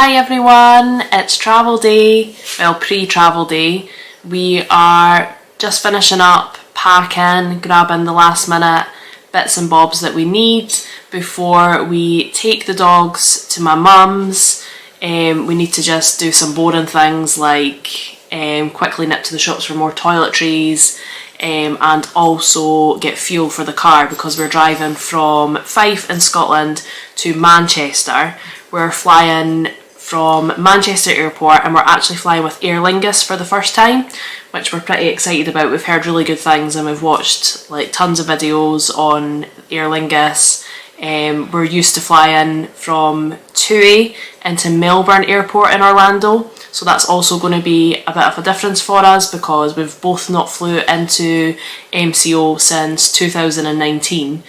Hi everyone, it's travel day, well pre-travel day. We are just finishing up, packing, grabbing the last minute bits and bobs that we need before we take the dogs to my mum's. We need to just do some boring things like quickly nip to the shops for more toiletries and also get fuel for the car because we're driving from Fife in Scotland to Manchester. We're flying from Manchester Airport and we're actually flying with Aer Lingus for the first time, which we're pretty excited about. We've heard really good things and we've watched like tons of videos on Aer Lingus. We're used to flying from TUI into Melbourne Airport in Orlando, so that's also going to be a bit of a difference for us because we've both not flew into MCO since 2019,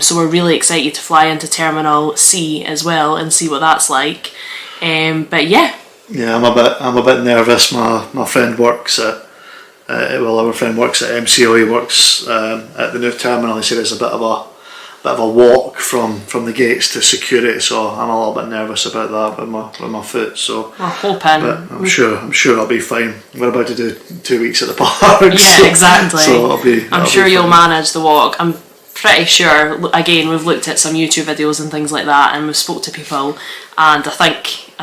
so we're really excited to fly into Terminal C as well and see what that's like. But yeah, I'm a bit nervous. My friend works at our friend works at MCO. He works at the new terminal. He said it's a bit of a walk from the gates to security, so I'm a little bit nervous about that with my foot. So we're hoping, but I'm sure I'll be fine. We're about to do 2 weeks at the park. Yeah, so, exactly. So I'm sure you'll manage the walk. I'm pretty sure. Again, we've looked at some YouTube videos and things like that, and we've spoke to people, and I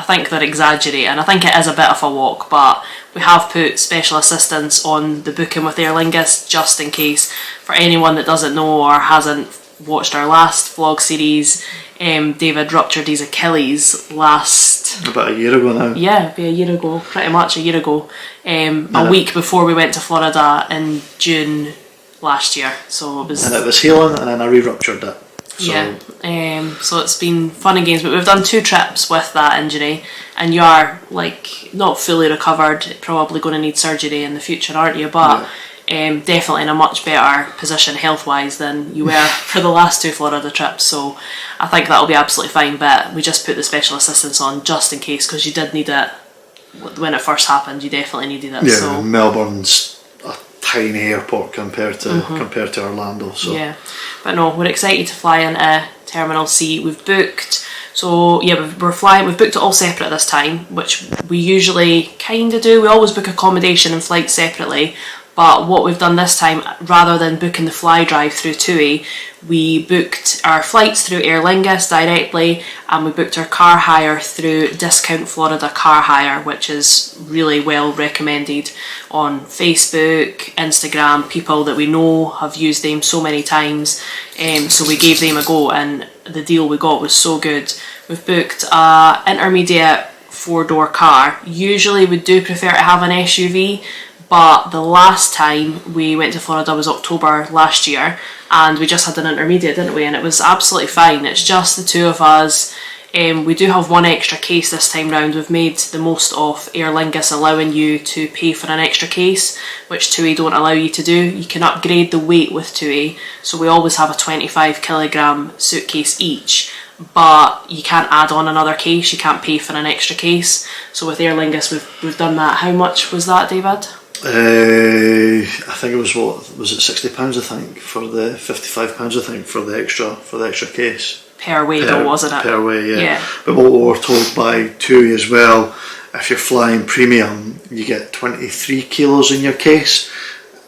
think they're exaggerating. I think it is a bit of a walk, but we have put special assistance on the booking with Aer Lingus just in case. For anyone that doesn't know or hasn't watched our last vlog series, David ruptured his Achilles about a year ago now. Yeah, it'd be a year ago, pretty much a year ago. A week before we went to Florida in June last year. So it was healing, and then I re-ruptured it. So. Yeah, so it's been fun and games, but we've done 2 trips with that injury, and you are like not fully recovered, probably going to need surgery in the future, aren't you? But definitely in a much better position health-wise than you were for the last 2 Florida trips, so I think that'll be absolutely fine, but we just put the special assistance on just in case because you did need it when it first happened. You definitely needed it. Yeah, so. Melbourne's a tiny airport compared to Orlando. So yeah, but no, we're excited to fly into Terminal C. We've booked. So yeah, we're flying. We've booked it all separate this time, which we usually kind of do. We always book accommodation and flights separately. But what we've done this time, rather than booking the fly drive through TUI, we booked our flights through Aer Lingus directly, and we booked our car hire through Discount Florida Car Hire, which is really well recommended on Facebook, Instagram. People that we know have used them so many times, so we gave them a go, and the deal we got was so good. We've booked an intermediate 4-door car. Usually we do prefer to have an SUV, but the last time we went to Florida was October last year, and we just had an intermediate, didn't we? And it was absolutely fine. It's just the 2 of us. We do have 1 extra case this time round. We've made the most of Aer Lingus allowing you to pay for an extra case, which TUI don't allow you to do. You can upgrade the weight with TUI, so we always have a 25 kilogram suitcase each, but you can't add on another case. You can't pay for an extra case. So with Aer Lingus, we've done that. How much was that, David? I think it was £60 I think for the £55 I think for the extra case per way though, wasn't it? Per way, yeah. But what we were told by TUI as well, if you're flying premium, you get 23 kilos in your case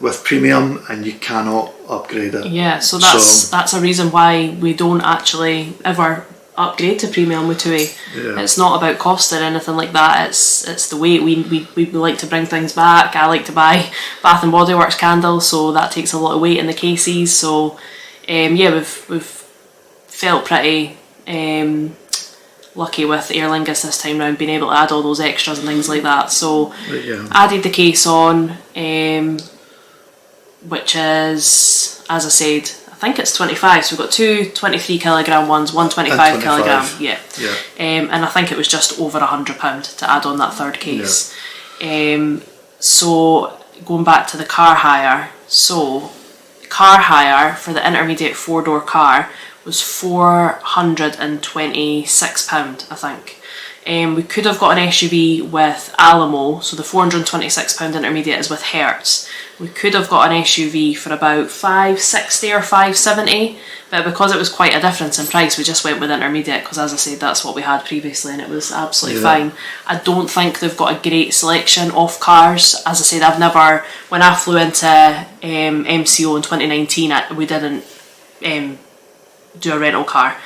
with premium, and you cannot upgrade it. Yeah, so that's a reason why we don't actually ever upgrade to premium with TUI. Yeah. It's not about cost or anything like that. It's the weight. We like to bring things back. I like to buy Bath and Body Works candles, so that takes a lot of weight in the cases. So yeah, we've felt pretty lucky with Aer Lingus this time round, being able to add all those extras and things like that. So added the case on, which is, as I said, I think it's 25, so we've got 2 23 kilogram ones, 1 25 kilogram, and I think it was just over £100 to add on that 3rd case. So going back to the car hire, so car hire for the intermediate 4-door car was £426, I think. We could have got an SUV with Alamo, so the £426 intermediate is with Hertz. We could have got an SUV for about £560 or £570, but because it was quite a difference in price, we just went with intermediate because, as I said, that's what we had previously and it was absolutely fine. I don't think they've got a great selection of cars. As I said, when I flew into MCO in 2019, we didn't do a rental car.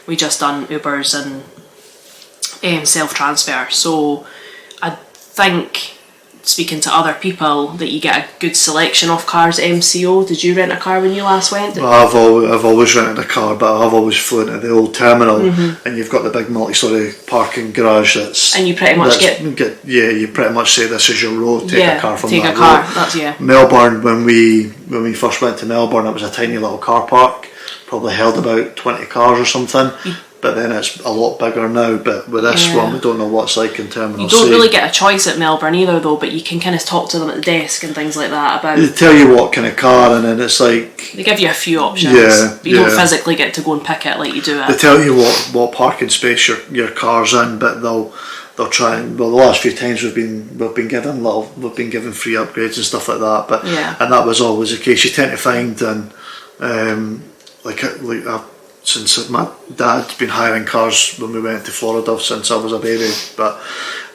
We just done Ubers and self-transfer. So I think, speaking to other people, that you get a good selection of cars at MCO. Did you rent a car when you last went? Well, I've always rented a car, but I've always flown to the old terminal, and you've got the big multi-storey parking garage and you pretty much you pretty much say this is your road, take a car from that road. That's Melbourne, when we first went to Melbourne, it was a tiny little car park, probably held about 20 cars or something. But then it's a lot bigger now. But with this one, we don't know what it's like in Terminal C. You don't really get a choice at Melbourne either, though. But you can kind of talk to them at the desk and things like that about. They tell you what kind of car, and then it's like they give you a few options. But you don't physically get to go and pick it like you do it. They tell you what parking space your car's in, but they'll try and, well, the last few times we've been given free upgrades and stuff like that. But and that was always the case. You tend to find since my dad's been hiring cars when we went to Florida since I was a baby, but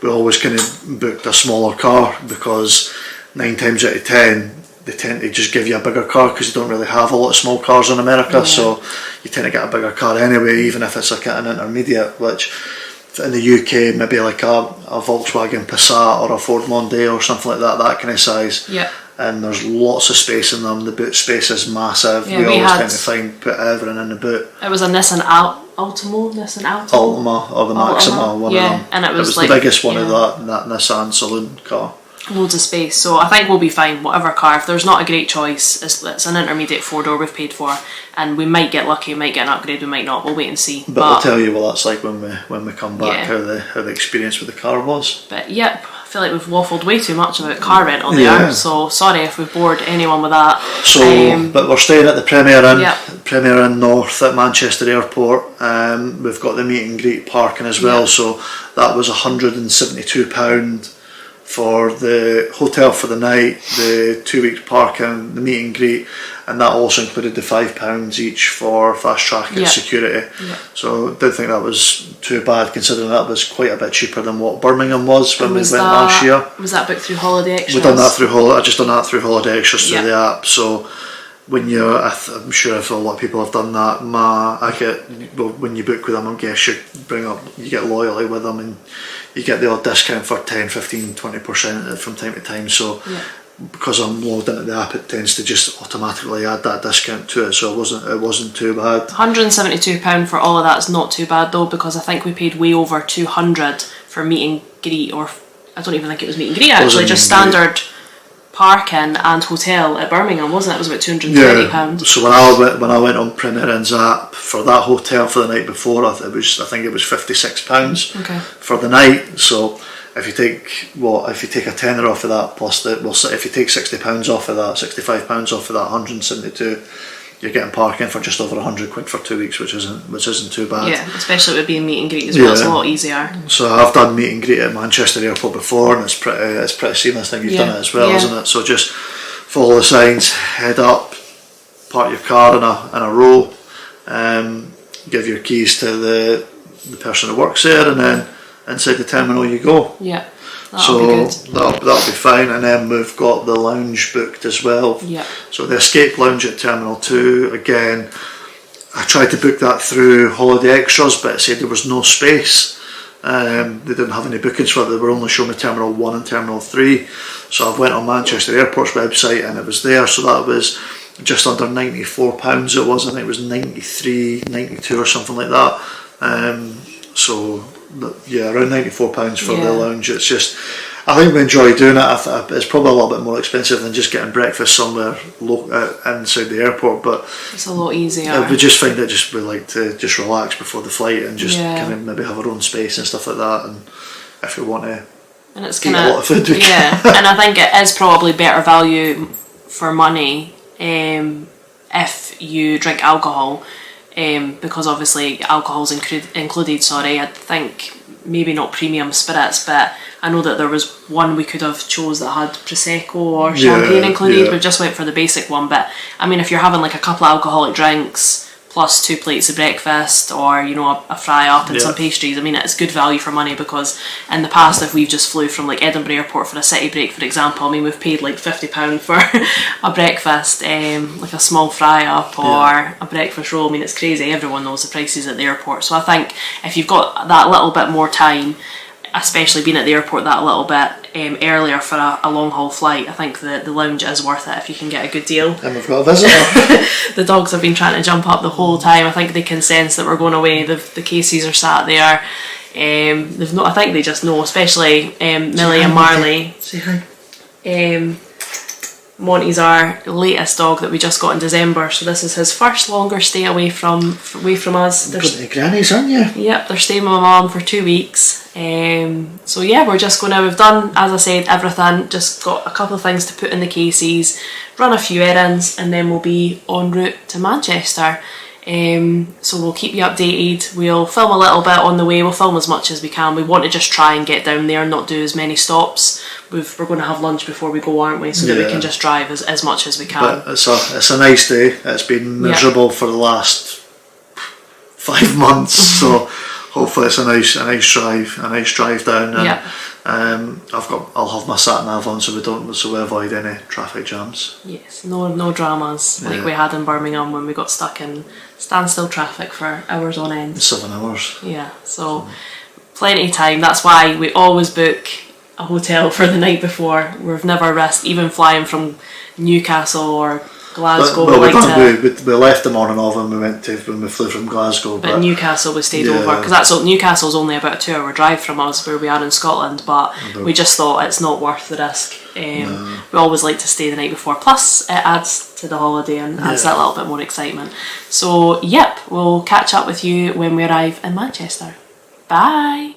we always kind of booked a smaller car because 9 times out of 10 they tend to just give you a bigger car because you don't really have a lot of small cars in America, so you tend to get a bigger car anyway, even if it's like an intermediate, which in the UK maybe like a Volkswagen Passat or a Ford Mondeo or something like that kind of size. And there's lots of space in them. The boot space is massive. We always tend to put everything in the boot. It was a Nissan Altima or the Maxima, one of them. And it was the biggest one of that Nissan saloon car. Loads of space, so I think we'll be fine. Whatever car, if there's not a great choice, it's an intermediate 4-door we've paid for, and we might get lucky, we might get an upgrade, we might not. We'll wait and see. But I'll tell you what that's like when we come back. How the experience with the car was. But I feel like we've waffled way too much about car rental there, so sorry if we've bored anyone with that. So, but we're staying at the Premier Inn North at Manchester Airport. We've got the meet and greet parking as well, so that was £172 for the hotel for the night, the 2 weeks parking, the meet and greet, and that also included the £5 each for fast track and security. So I did think that was too bad, considering that was quite a bit cheaper than what Birmingham was when we went last year. Was that booked through Holiday Extras? We've done that through I just done that through Holiday Extras through the app. So when I'm sure if a lot of people have done that, when you book with them, I guess you get loyalty with them, and you get the odd discount for 10, 15, 20% from time to time. So because I'm logged into the app, it tends to just automatically add that discount to it. So it wasn't too bad. £172 for all of that's not too bad though, because I think we paid way over $200 for meet and greet, or I don't even think it was meet and greet actually, just standard parking and hotel at Birmingham, wasn't it? It was about £220. So when I went on Premier Inn's app for that hotel for the night before, I think it was £56 for the night. So if you take a tenner off of that plus if you take £60 off of that, £65 off of that, 172, you're getting parking for just over £100 for 2 weeks, which isn't too bad. Yeah, especially with being meet and greet as well. It's a lot easier. So I've done meet and greet at Manchester Airport before, and it's pretty seamless. I think you've done it as well, isn't it? So just follow the signs, head up, park your car in a row, give your keys to the person who works there, and then inside the terminal you go. Yeah. That'll be good. That'll be fine, and then we've got the lounge booked as well. So the Escape Lounge at Terminal 2, again, I tried to book that through Holiday Extras, but it said there was no space. They didn't have any bookings for it. They were only showing me Terminal 1 and Terminal 3. So I went on Manchester Airport's website and it was there. So that was just under £94 it was. I think it was 93, 92 or something like that. Around £94 for the lounge. It's just, I think we enjoy doing it. It's probably a little bit more expensive than just getting breakfast somewhere inside the airport, but it's a lot easier. We just find it we like to just relax before the flight and just kind of maybe have our own space and stuff like that, and if we want to eat a lot of food, we can. And I think it is probably better value for money if you drink alcohol. Because obviously alcohol's included. I think maybe not premium spirits, but I know that there was one we could have chose that had Prosecco or champagne included. We just went for the basic one, but I mean, if you're having like a couple of alcoholic drinks plus 2 plates of breakfast, or you know, a fry up and some pastries, I mean, it's good value for money, because in the past, if we've just flew from like Edinburgh Airport for a city break, for example, I mean, we've paid like £50 for a breakfast, like a small fry up or a breakfast roll. I mean, it's crazy. Everyone knows the prices at the airport. So I think if you've got that little bit more time, especially being at the airport that little bit earlier for a long haul flight, I think the lounge is worth it if you can get a good deal. And we've got a visitor. The dogs have been trying to jump up the whole time. I think they can sense that we're going away. The Caseys are sat there. They've not. I think they just know, especially Millie and Marley. Say hi. Monty's our latest dog that we just got in December, so this is his first longer stay away from us. You're going to granny's, aren't you? Yep, they're staying with my mum for 2 weeks. So yeah, we're just we've done, as I said, everything, just got a couple of things to put in the cases, run a few errands, and then we'll be en route to Manchester. So we'll keep you updated. We'll film a little bit on the way. We'll film as much as we can. We want to just try and get down there and not do as many stops. We're going to have lunch before we go, aren't we? So that we can just drive as much as we can. But it's a nice day. It's been miserable for the last 5 months, so hopefully it's a nice drive down. And, I'll have my sat nav on so we avoid any traffic jams. Yes, no dramas like we had in Birmingham when we got stuck in standstill traffic for hours on end. 7 hours. Yeah, so plenty of time. That's why we always book a hotel for the night before. We've never risked even flying from Newcastle or Glasgow. We left the morning of when we flew from Glasgow. But Newcastle we stayed over, because Newcastle's only about a 2-hour drive from us where we are in Scotland, but we just thought it's not worth the risk. We always like to stay the night before, plus it adds to the holiday and adds that little bit more excitement. So yep, we'll catch up with you when we arrive in Manchester. Bye!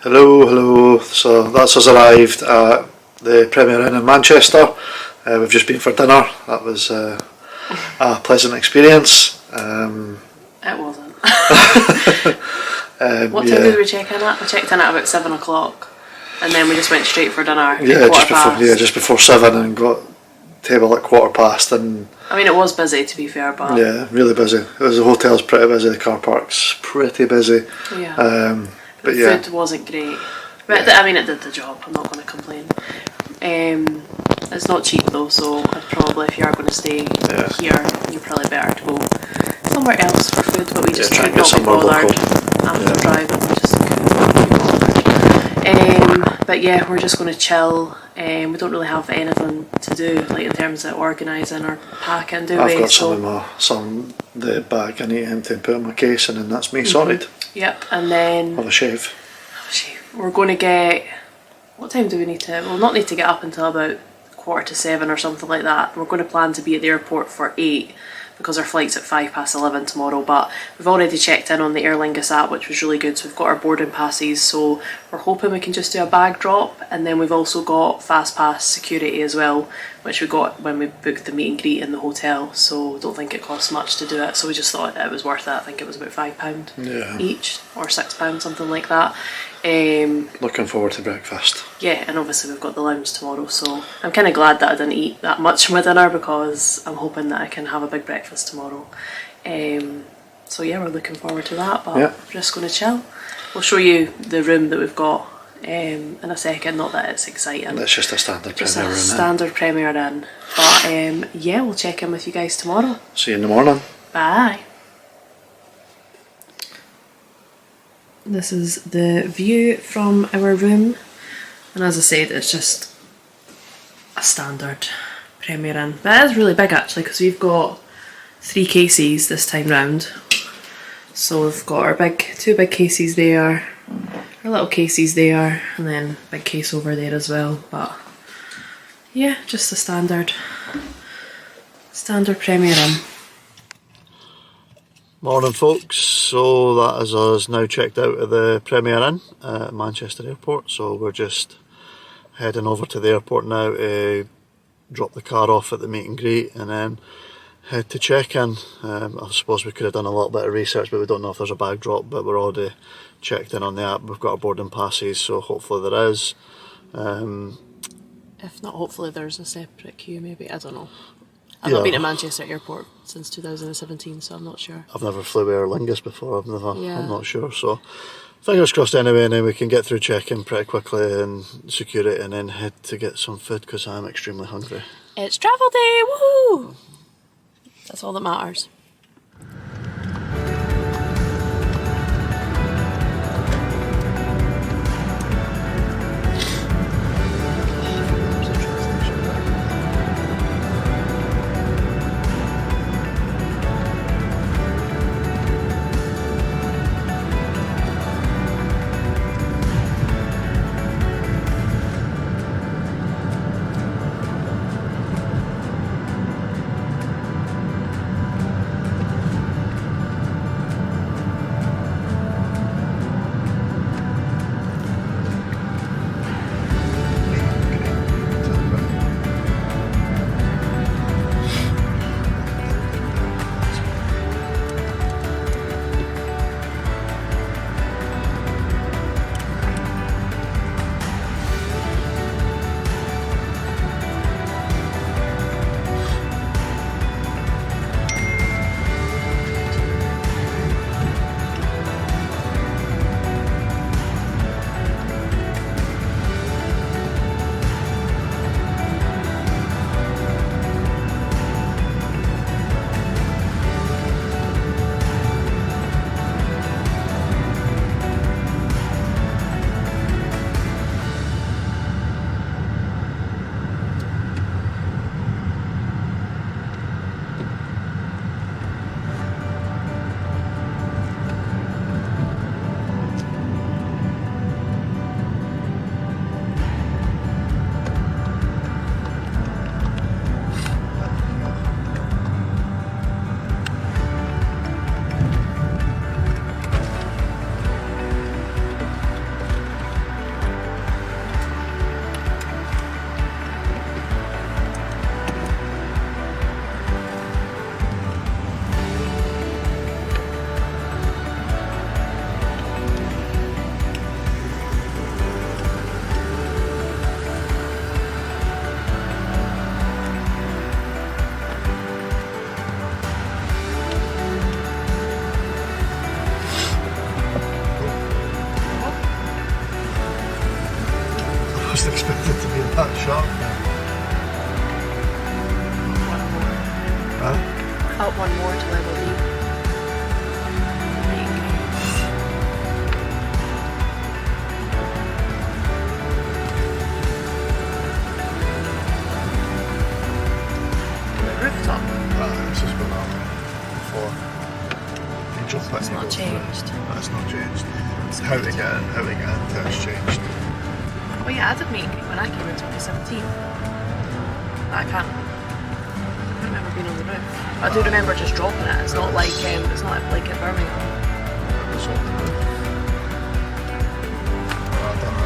Hello. So that's us arrived at the Premier Inn in Manchester. We've just been for dinner. That was a pleasant experience. It wasn't. What time did we check in at? We checked in at about 7 o'clock, and then we just went straight for dinner. Just before 7, and got table at 15:15. And I mean, it was busy, to be fair, but really busy. The hotel's pretty busy. The car park's pretty busy. Yeah. But the food wasn't great. But I mean, it did the job. I'm not going to complain. It's not cheap though, so I'd probably, if you are going to stay here, you're probably better to go somewhere else for food. But we just could not be bothered after driving. We just could not be bothered. But yeah, we're just going to chill. We don't really have anything to do, like in terms of organising or packing, do we? I've got some the bag I need to empty and put in my case, and then that's me sorted. Yep, and then have a shave. We're going to get. What time do we need to? We'll not need to get up until about 7:15 or something like that. We're going to plan to be at the airport for 8, because our flight's at 11:05 tomorrow. But we've already checked in on the Aer Lingus app, which was really good. So we've got our boarding passes. So we're hoping we can just do a bag drop, and then we've also got fast pass security as well, which we got when we booked the meet and greet in the hotel. So I don't think it costs much to do it. So we just thought it was worth it. I think it was about £5 each, or £6, something like that. Looking forward to breakfast. Yeah, and obviously we've got the lounge tomorrow, so I'm kind of glad that I didn't eat that much for my dinner, because I'm hoping that I can have a big breakfast tomorrow. So yeah, we're looking forward to that, but we're just going to chill. We'll show you the room that we've got in a second. Not that it's exciting. It's just a standard Premier Inn. Standard Premier Inn. But yeah, we'll check in with you guys tomorrow. See you in the morning. Bye. This is the view from our room, and as I said, it's just a standard Premier Inn. But it is really big actually, because we've got 3 cases this time round. So we've got our 2 big cases there, our little cases there, and then big case over there as well. But yeah, just the standard Premier Inn. Morning folks, so that is us now checked out of the Premier Inn at Manchester Airport, so we're just heading over to the airport now to drop the car off at the meet and greet and then head to check-in. I suppose we could have done a little bit of research, but we don't know if there's a bag drop, but we're already checked in on the app. We've got our boarding passes, so hopefully there is. If not, hopefully there's a separate queue maybe, I don't know. I've not been to Manchester Airport since 2017, so I'm not sure. I've never flew Aer Lingus before, I'm not sure, so fingers crossed anyway, and then we can get through check-in pretty quickly and security and then head to get some food because I'm extremely hungry. It's travel day, woohoo! That's all that matters. Expected to be that sharp now. One more. Huh? Up one more to level D. The rooftop. It's just been on before. You just let It's me not go changed. through. That's not changed. It's how to get in, that's changed. Oh yeah, I did meet when I came in 2017. I can't remember being on the roof. I do remember just dropping it. It's not like at Birmingham. It was on the roof. I don't know.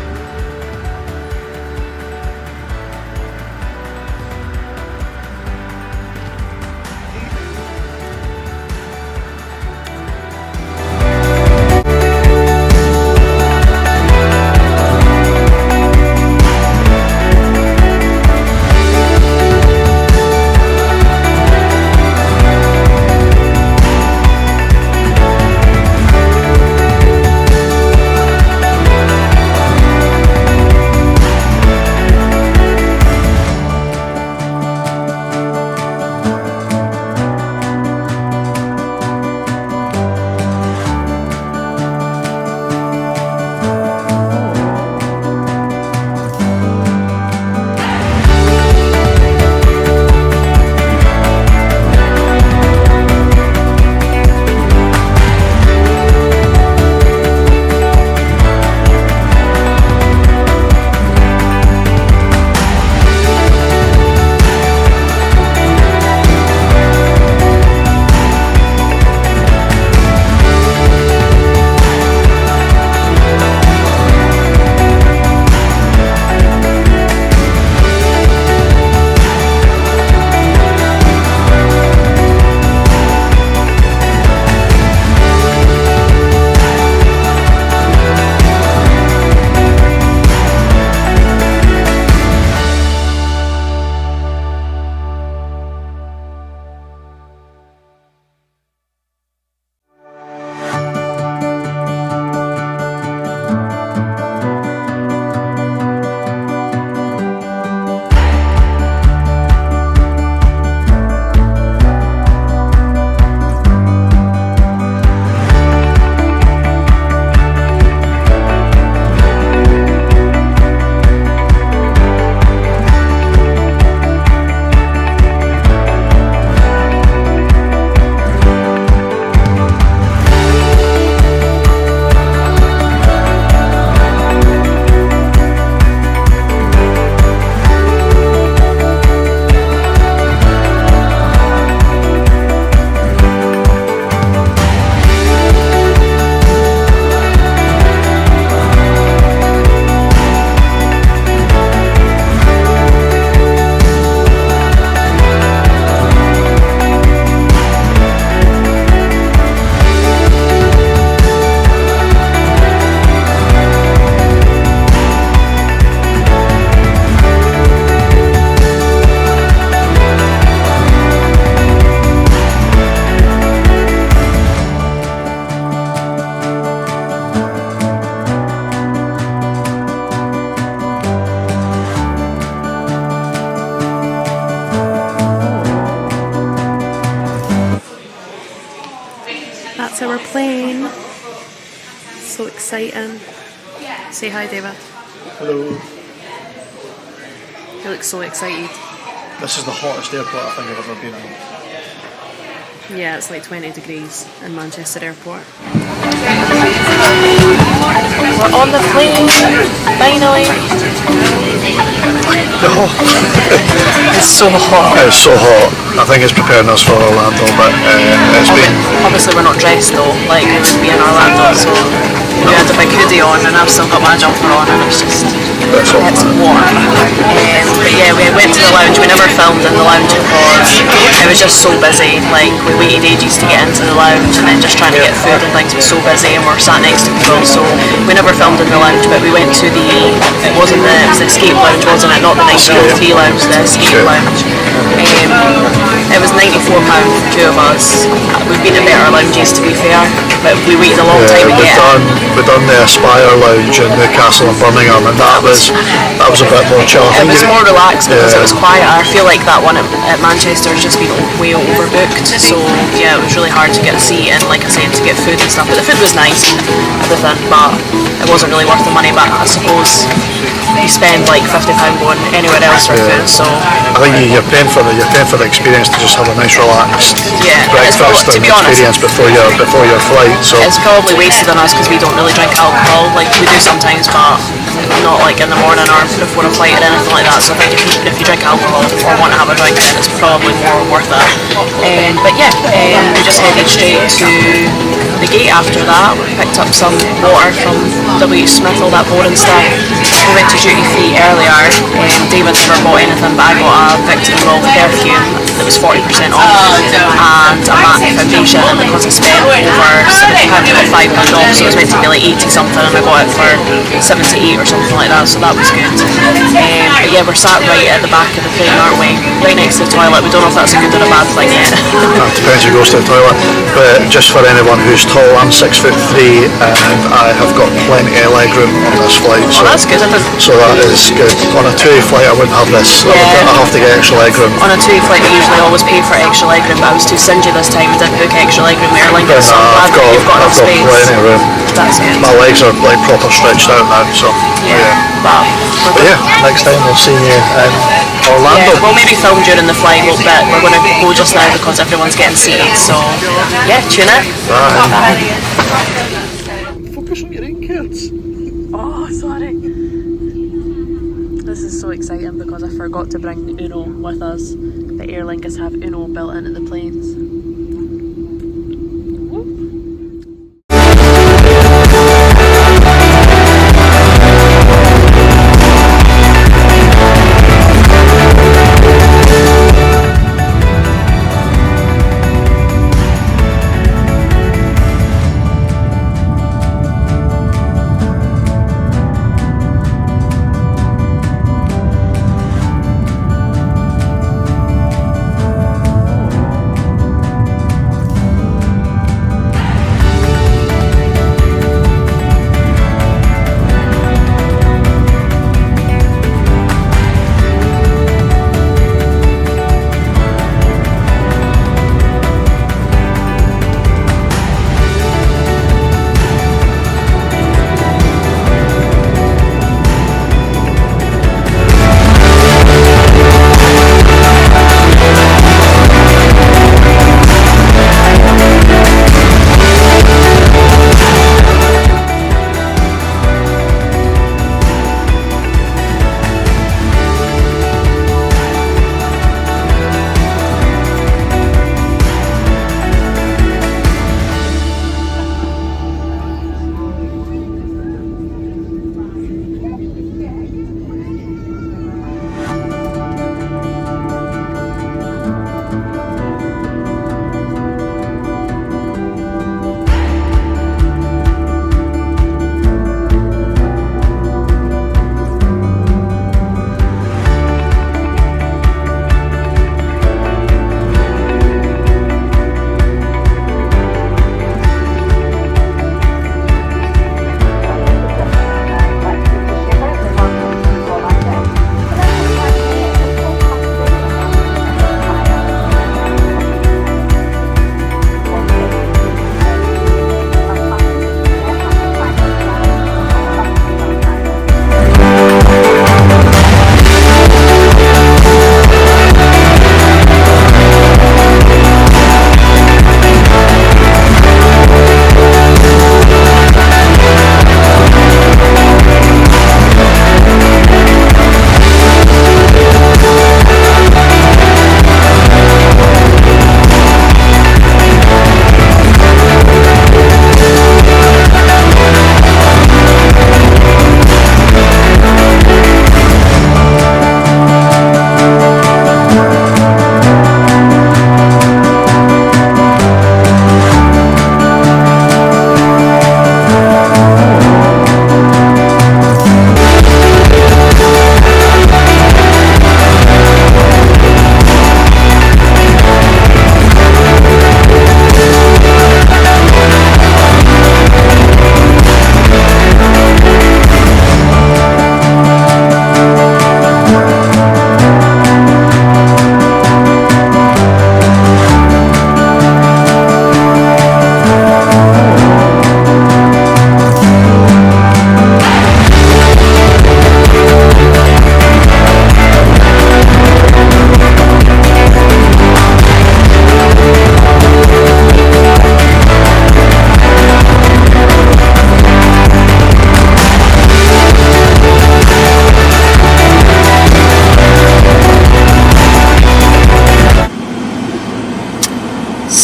so exciting. Say hi, David. Hello. He looks so excited. This is the hottest airport I think I've ever been in. Yeah, it's like 20 degrees in Manchester Airport. We're on the plane, finally. It's so hot. It's so hot. I think it's preparing us for Orlando, but it's been... Obviously we're not dressed though, like we would be in Orlando, so we had a big hoodie on and I've still got my jumper on and it's just... It's hot, It's warm. But yeah, we went to the lounge. We never filmed in the lounge because it was just so busy. Like we waited ages to get into the lounge, and then just trying to get food and things was so busy, and we were sat next to people, so we never filmed in the lounge. But we went to the it was the escape lounge, wasn't it? Not the nice tea lounge, the escape lounge. It was £94 for two of us. We've been in better lounges to be fair, but we waited a long time to get in. We've done the Aspire Lounge in Newcastle and Birmingham, and that was a bit more chill. It was more relaxed because it was quieter. I feel like that one at Manchester has just been way overbooked, so yeah, it was really hard to get a seat and, like I said, to get food and stuff. But the food was nice, everything, but it wasn't really worth the money. But I suppose you spend like £50 going anywhere else for food, so I think you're paying for the experience to just have a nice relaxed breakfast to and be honest, experience before your flight. So it's probably wasted on us because we don't really drink alcohol. Like we do sometimes, but not like in the morning or before a flight or anything like that. So I think if you drink alcohol or want to have a drink, then it's probably more worth it. But yeah, we just headed straight to the gate after that. We picked up some water from W. Smith, all that boring stuff. We went to duty free earlier. David never bought anything, but I got a Victim Roll perfume that was 40% off, and a MAC foundation, and because I spent over £7, I got £5 off, so it was meant to be like 80 something, and I got it for 78 or something like that, so that was good. But yeah, we're sat right at the back of the plane, aren't we? Right next to the toilet. We don't know if that's a good or a bad thing yet. That depends who goes to the toilet. But just for anyone who's tall, I'm 6'3", and I have got plenty of leg room on this flight. So that's good, isn't it? So that is good. On a 2A flight, I wouldn't have this. I have to get extra leg room. On a 2A flight, we usually always pay for extra leg room, but I was too stingy this time and didn't book extra leg room Aer Lingus, so I'm glad that you've got enough space. Plenty of room. That's good. My legs are like proper stretched out now, so But yeah, next time we'll see you in Orlando. Yeah, we'll maybe film during the flight, but we're going to go just now because everyone's getting seated, so yeah, tune in. Bye. Focus on your kids. Oh, sorry. This is so exciting because I forgot to bring Uno with us. The Aer Lingus have Uno built into the planes.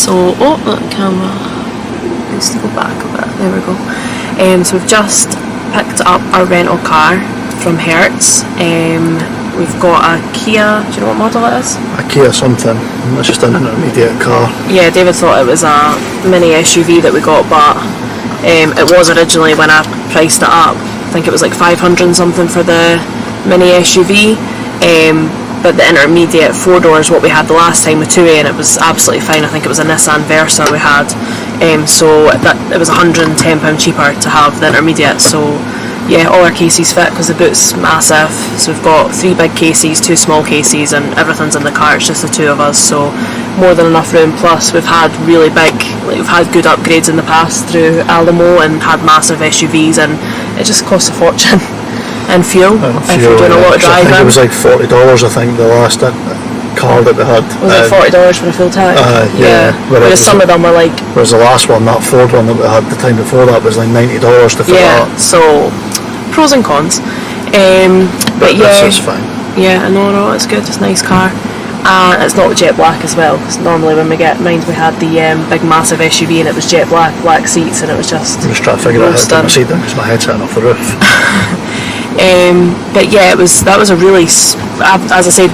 So, the camera needs to go back a bit. There we go. So we've just picked up our rental car from Hertz. We've got a Kia. Do you know what model it is? A Kia something. It's just an intermediate car. Yeah, David thought it was a mini SUV that we got, but it was originally when I priced it up. I think it was like 500 and something for the mini SUV. But the intermediate 4-door is what we had the last time with 2A, and it was absolutely fine. I think it was a Nissan Versa we had. So it was £110 cheaper to have the intermediate. So yeah, all our cases fit because the boot's massive. So we've got 3 big cases, 2 small cases, and everything's in the car. It's just the 2 of us, so more than enough room. Plus we've had really big, we've had good upgrades in the past through Alamo and had massive SUVs, and it just costs a fortune. And fuel, if you're doing a lot of driving. I think it was like $40, I think, the last car that we had. Was it $40 for a full tank? Yeah. Whereas some of them were like... Whereas the last one, that Ford one that we had the time before that, was like $90 to fill that. So pros and cons. But this yeah, is fine. Yeah, no, it's good. It's a nice car. It's not jet black as well, because normally when we get mine, we had the big massive SUV and it was jet black seats, and it was just... I was trying to figure out how to put my seat down because my head's hitting off the roof. But yeah, that was a really, as I said,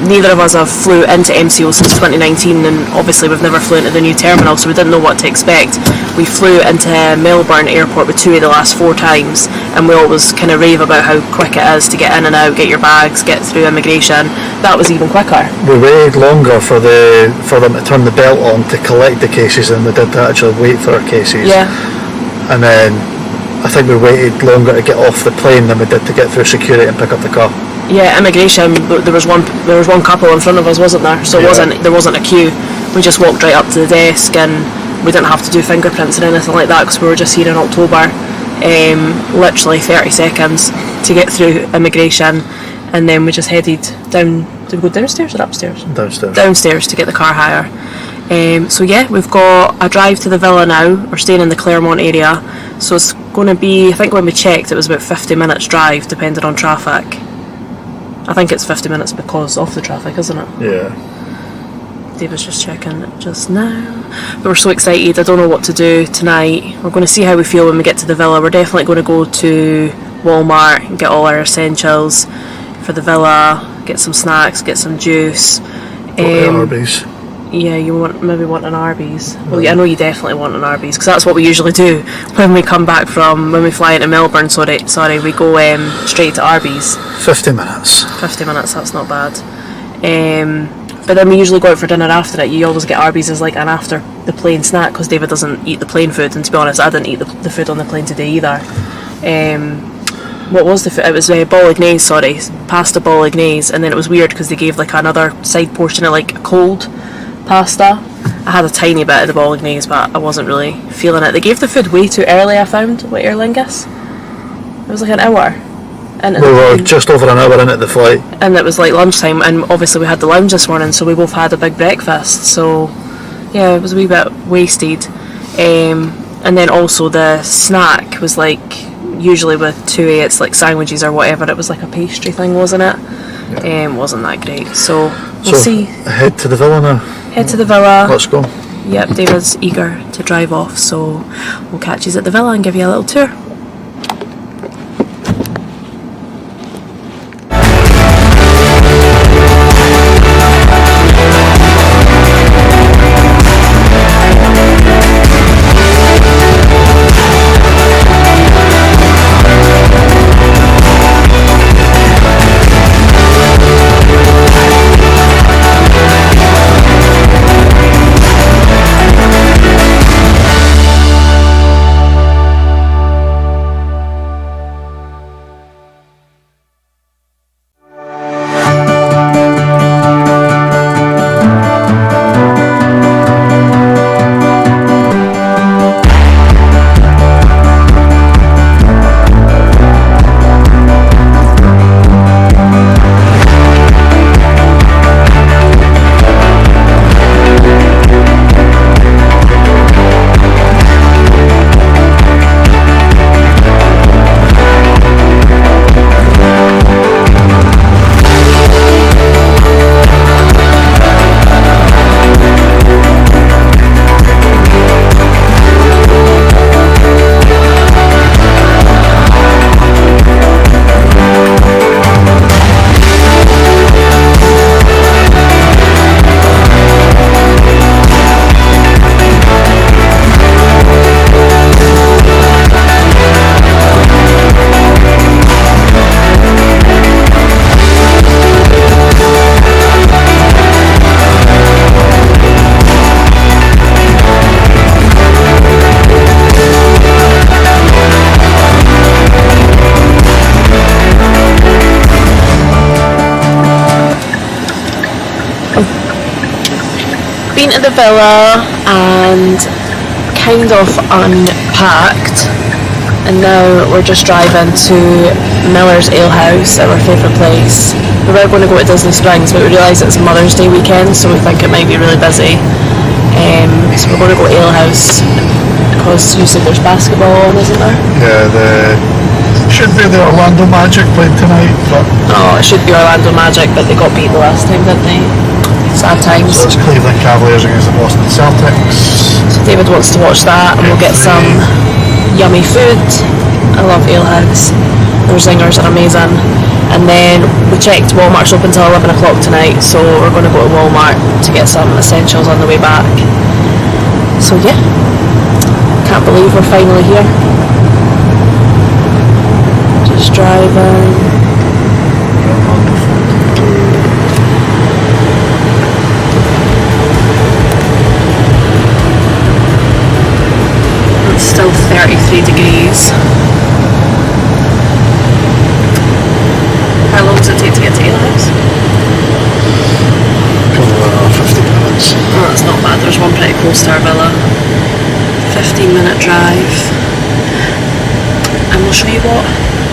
neither of us have flew into MCO since 2019, and obviously we've never flown into the new terminal, so we didn't know what to expect. We flew into Melbourne Airport with 2A the last 4 times, and we always kind of rave about how quick it is to get in and out, get your bags, get through immigration. That was even quicker. We waited longer for them to turn the belt on to collect the cases than we did to actually wait for our cases. Yeah. And then I think we waited longer to get off the plane than we did to get through security and pick up the car. Yeah, immigration. There was one couple in front of us, wasn't there? So there wasn't a queue. We just walked right up to the desk, and we didn't have to do fingerprints or anything like that because we were just here in October. Literally 30 seconds to get through immigration, and then we just headed down. Did we go downstairs or upstairs? Downstairs. Downstairs to get the car hire. So yeah, we've got a drive to the villa now. We're staying in the Claremont area, so it's going to be, I think when we checked, it was about 50 minutes drive depending on traffic. I think it's 50 minutes because of the traffic, isn't it? Yeah. Dave was just checking it just now. But we're so excited. I don't know what to do tonight. We're going to see how we feel when we get to the villa. We're definitely going to go to Walmart and get all our essentials for the villa, get some snacks, get some juice. Arby's. Yeah, maybe want an Arby's. Well, yeah, I know you definitely want an Arby's, because that's what we usually do when we when we fly into Melbourne. Sorry, we go straight to Arby's. 50 minutes. 50 minutes, that's not bad. But then we usually go out for dinner after it. You always get Arby's as like an after the plane snack, because David doesn't eat the plane food, and to be honest, I didn't eat the food on the plane today either. What was the food? It was bolognese, pasta bolognese, and then it was weird because they gave like another side portion of like cold pasta. I had a tiny bit of the bolognese, but I wasn't really feeling it. They gave the food way too early, I found, with Aer Lingus. It was like an hour. And we were just over an hour into the flight. And it was like lunchtime, and obviously we had the lounge this morning, so we both had a big breakfast. So yeah, it was a wee bit wasted. And then also the snack was like, usually with 2A it's like sandwiches or whatever, it was like a pastry thing, wasn't it? Yeah. Wasn't that great. So we'll see. Head to the villa now. Head to the villa. Let's go. Yep, David's eager to drive off, so we'll catch you at the villa and give you a little tour. into the villa and kind of unpacked, and now we're just driving to Miller's Ale House, our favourite place. We were going to go to Disney Springs, but we realised it's Mother's Day weekend, so we think it might be really busy. So we're going to go to Ale House because you said there's basketball on, isn't there? Yeah, should be the Orlando Magic playing tonight, but Oh, it should be Orlando Magic, but they got beat the last time, didn't they? Sad times. so it's Cleveland Cavaliers against the Boston Celtics. David wants to watch that, and we'll get some yummy food. I love Ale House. Their zingers are amazing. And then we checked Walmart's open till 11 o'clock tonight, so we're going to go to Walmart to get some essentials on the way back. So yeah, can't believe we're finally here. Just driving. It's still 33 degrees. How long does it take to get to Ale House? 50 minutes. Oh, that's not bad. There's one pretty close to our villa. 15-minute drive. And we'll show you what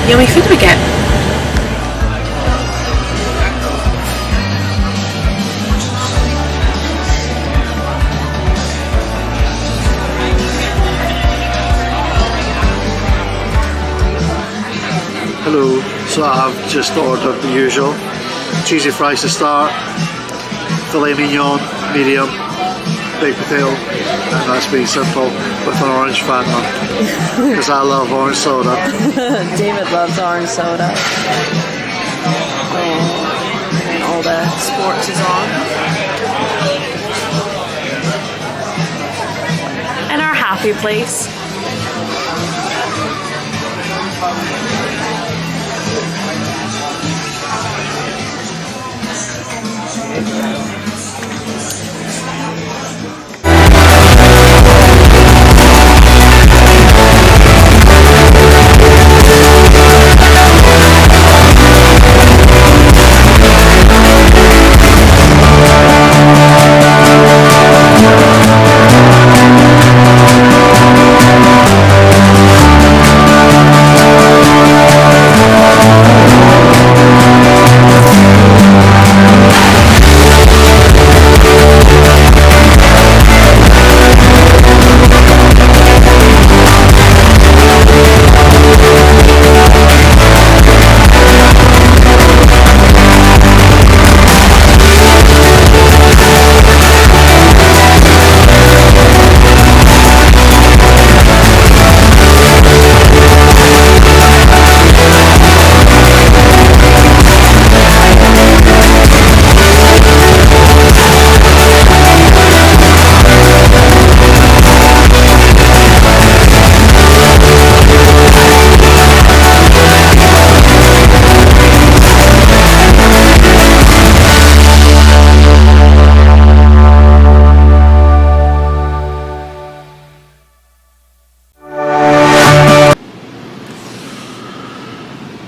yummy food we get. Hello, so I've just ordered the usual. Cheesy fries to start, filet mignon, medium, baked potato, and that's being simple with an orange Fanta because I love orange soda. David loves orange soda. Oh, and all the sports is on. In our happy place.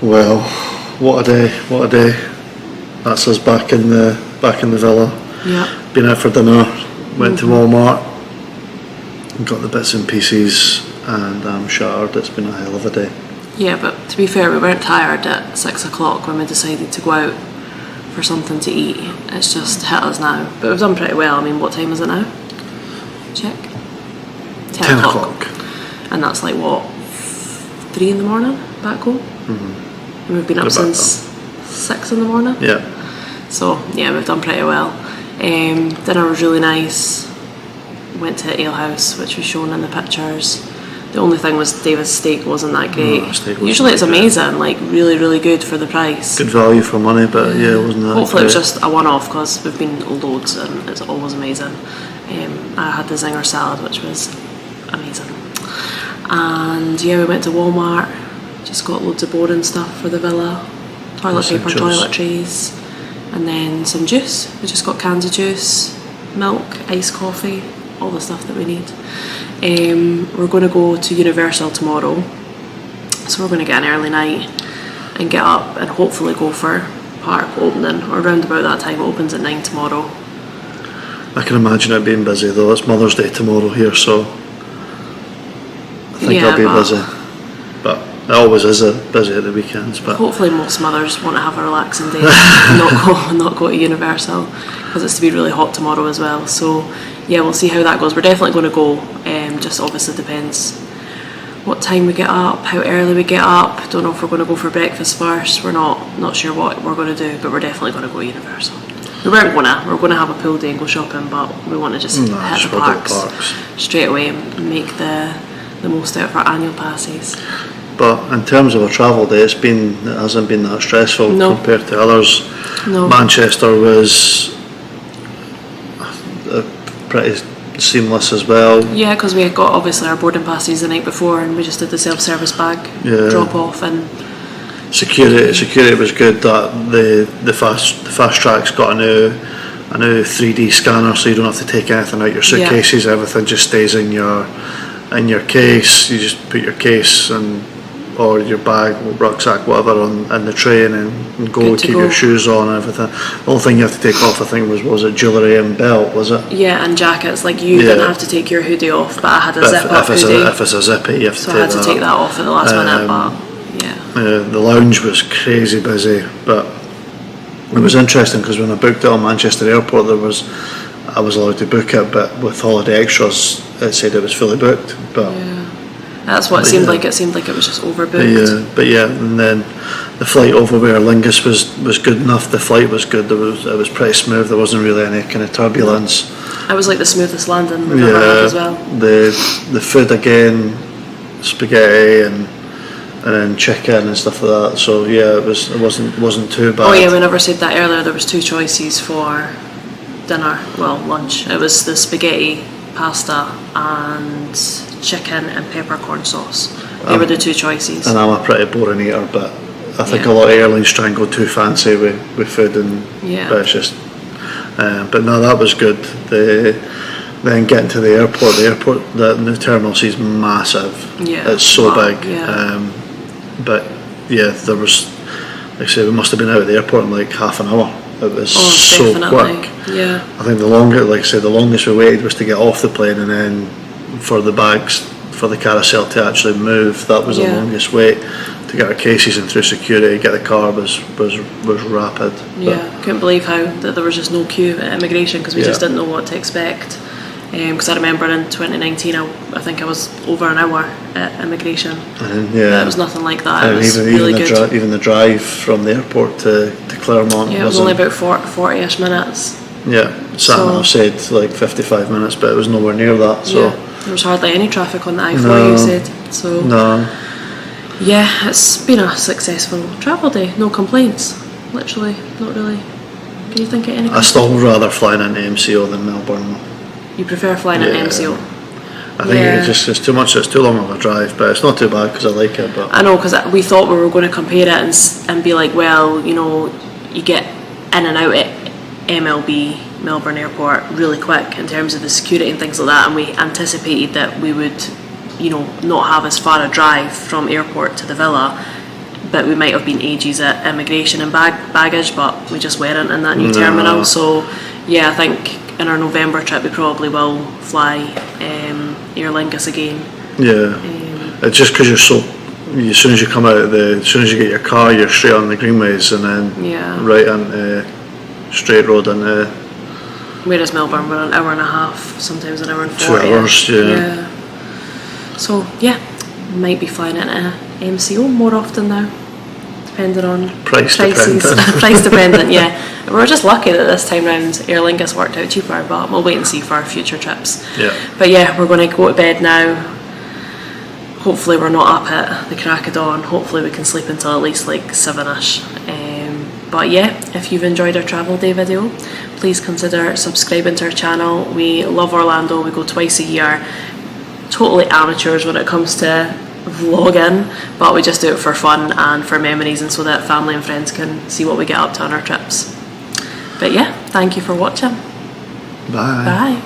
Well, what a day! What a day! That's us back in the villa. Yeah. Been out for dinner, went to Walmart, got the bits and pieces, and I'm shattered. It's been a hell of a day. Yeah, but to be fair, we weren't tired at 6 o'clock when we decided to go out for something to eat. It's just hit us now. But we've done pretty well. I mean, what time is it now? Check. 10 o'clock. And that's like what, 3 in the morning back home? Mm-hmm. And we've been up since 6 in the morning. Yeah. So yeah, we've done pretty well. Dinner was really nice. Went to Ale House, which was shown in the pictures. The only thing was David's steak wasn't that great. Usually it's amazing, like really, really good for the price. Good value for money, but yeah, it wasn't that Hopefully great. it was just a one-off because we've been loads and it's always amazing. I had the zinger salad, which was amazing. And yeah, we went to Walmart, just got loads of boring stuff for the villa. Toilet paper, toiletries, and then some juice. We just got cans of juice, milk, iced coffee, all the stuff that we need. We're going to go to Universal tomorrow, so we're going to get an early night and get up and hopefully go for park opening, or around about that time. It opens at 9 tomorrow. I can imagine it being busy though. It's Mother's Day tomorrow here, so I think I'll be busy. But it always is busy at the weekends. But hopefully most mothers want to have a relaxing day, not go to Universal, because it's to be really hot tomorrow as well. So yeah, we'll see how that goes. We're definitely going to go. Just obviously depends what time we get up, how early we get up. Don't know if we're going to go for breakfast first. We're not sure what we're going to do, but we're definitely going to go to Universal. We're going to have a pool day and go shopping, but we want to just hit the parks straight away and make the most out of our annual passes. But in terms of a travel day, it hasn't been that stressful compared to others. No. Manchester was pretty seamless as well. Yeah, because we had got obviously our boarding passes the night before, and we just did the self-service bag drop off, and security was good. That the fast track's got a new 3D scanner, so you don't have to take anything out your suitcases. Everything just stays in your case. You just put your case or your bag, rucksack, whatever, in the train and go. Keep your shoes on and everything. The only thing you have to take off, I think, was it jewellery and belt, was it? Yeah, and jackets. Like you didn't have to take your hoodie off, but I had a zip-up hoodie. If it's a zippy, you have to take that. So I had to take that off at the last minute, but yeah. The lounge was crazy busy, but it was interesting because when I booked it on Manchester Airport, I was allowed to book it, but with Holiday Extras, it said it was fully booked. But that's what it seemed like. It seemed like it was just overbooked. But and then the flight over Aer Lingus was good enough. The flight was good. It was pretty smooth. There wasn't really any kind of turbulence. It was like the smoothest landing we've ever had as well. The food again, spaghetti and then chicken and stuff like that. So yeah, it wasn't too bad. Oh yeah, we never said that earlier. There was 2 choices for dinner. Well, lunch. It was the spaghetti, pasta, and chicken and peppercorn sauce. They were the 2 choices. And I'm a pretty boring eater, but I think a lot of airlines try and go too fancy with food, and but it's just. But no, that was good. Then getting to the airport, the terminal C is massive. Yeah, it's so big. Yeah. But yeah, there was. Like I say, we must have been out of the airport in like half an hour. It was so quick. Yeah. I think the longest we waited was to get off the plane, and then for the bags, for the carousel to actually move. That was the longest wait. To get our cases in through security, get the car was rapid. Yeah, couldn't believe how that there was just no queue at immigration, because we just didn't know what to expect. Because I remember in 2019, I think I was over an hour at immigration. It was nothing like that. It was really good. Even the drive from the airport to Claremont. Yeah, it was only about 40-ish minutes. Yeah, I've said like 55 minutes, but it was nowhere near that. So there was hardly any traffic on the I-4, you said. So yeah, it's been a successful travel day. No complaints. Literally, not really. Can you think of any? I still would rather flying into MCO than Melbourne. You prefer flying into MCO? I think it's too much. It's too long of a drive, but it's not too bad because I like it. But I know, because we thought we were going to compare it and be like, well, you get in and out at MLB, Melbourne Airport, really quick in terms of the security and things like that, and we anticipated that we would, not have as far a drive from airport to the villa, but we might have been ages at immigration and baggage, but we just weren't in that new terminal. So yeah, I think in our November trip we probably will fly Aer Lingus again. It's just because you're so. As soon as you come out as soon as you get your car, you're straight on the greenways and then right on straight road and. Whereas Melbourne, we're an hour and a half, sometimes an hour and 40. 2 hours, yeah. So yeah, might be flying into MCO more often now, depending on prices. Price dependent, yeah. We're just lucky that this time round Aer Lingus worked out cheaper, but we'll wait and see for our future trips. Yeah. But yeah, we're going to go to bed now. Hopefully we're not up at the crack of dawn. Hopefully we can sleep until at least like 7ish. But yeah, if you've enjoyed our travel day video, please consider subscribing to our channel. We love Orlando. We go twice a year. Totally amateurs when it comes to vlogging, but we just do it for fun and for memories, and so that family and friends can see what we get up to on our trips. But yeah, thank you for watching. Bye. Bye.